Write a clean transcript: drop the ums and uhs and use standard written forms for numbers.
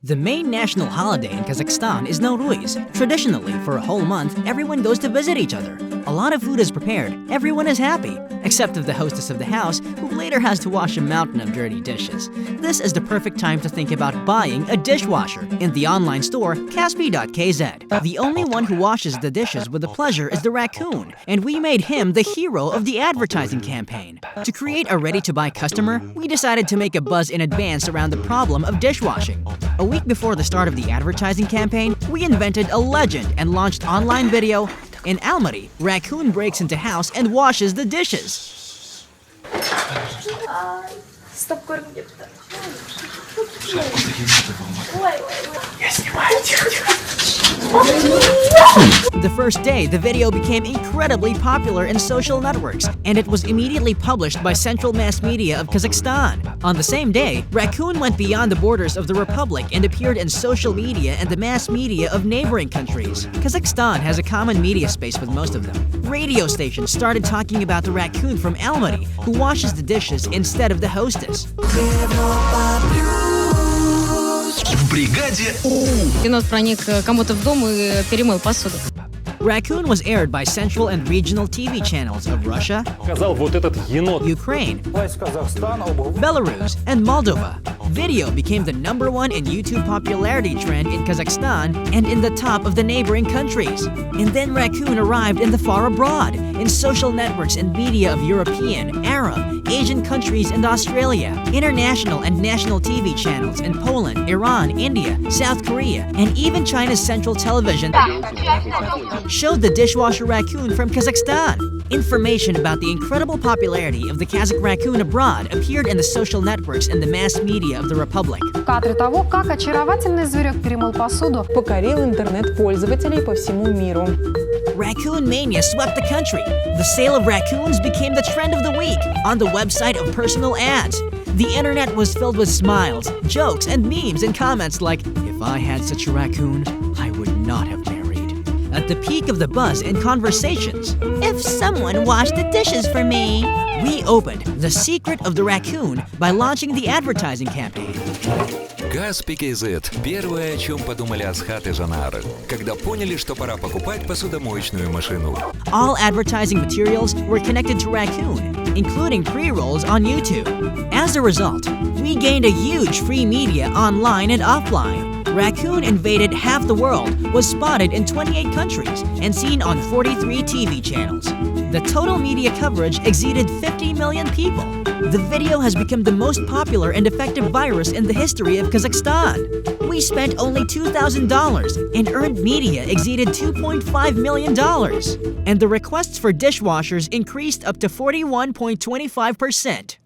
The main national holiday in Kazakhstan is Nowruz. Traditionally, for a whole month, everyone goes to visit each other. A lot of food is prepared, everyone is happy, except of the hostess of the house, who later has to wash a mountain of dirty dishes. This is the perfect time to think about buying a dishwasher in the online store Kaspi.kz. The only one who washes the dishes with pleasure is the raccoon, and we made him the hero of the advertising campaign. To create a ready-to-buy customer, we decided to make a buzz in advance around the problem of dishwashing. A week before the start of the advertising campaign, we invented a legend and launched online video. In Almaty, Raccoon breaks into house and washes the dishes. The first day, the video became incredibly popular in social networks, and it was immediately published by Central Mass Media of Kazakhstan. On the same day, Raccoon went beyond the borders of the Republic and appeared in social media and the mass media of neighboring countries. Kazakhstan has a common media space with most of them. Radio stations started talking about the raccoon from Almaty, who washes the dishes instead of the hostess. В бригаде У. Енот проник кому-то в дом и перемыл посуду. Raccoon was aired by central and regional TV channels of Russia, Ukraine, Belarus, and Moldova. Video became the #1 in YouTube popularity trend in Kazakhstan and in the top of the neighboring countries. And then Raccoon arrived in the far abroad, in social networks and media of European, Arab, Asian countries and Australia, international and national TV channels in Poland, Iran, India, South Korea, and even China's central television showed the dishwasher raccoon from Kazakhstan. Information about the incredible popularity of the Kazakh raccoon abroad appeared in the social networks and the mass media of the Republic. Кадры того, как очаровательный зверек перемыл посуду, покорил интернет-пользователей по всему миру. Raccoon mania swept the country. The sale of raccoons became the trend of the week on the website of personal ads. The internet was filled with smiles, jokes, and memes and comments like, "If I had such a raccoon, I would not have married." At the peak of the buzz and conversations, "If someone washed the dishes for me," we opened the secret of the raccoon by launching the advertising campaign. Kaspi.kz – первое, о чем подумали Асхат и Жанар, когда поняли, что пора покупать посудомоечную машину. All advertising materials were connected to Raccoon, including pre-rolls on YouTube. As a result, we gained a huge free media online and offline. Raccoon invaded half the world, was spotted in 28 countries, and seen on 43 TV channels. The total media coverage exceeded 50 million people. The video has become the most popular and effective virus in the history of Kazakhstan. We spent only $2,000 and earned media exceeded $2.5 million. And the requests for dishwashers increased up to 41.25%.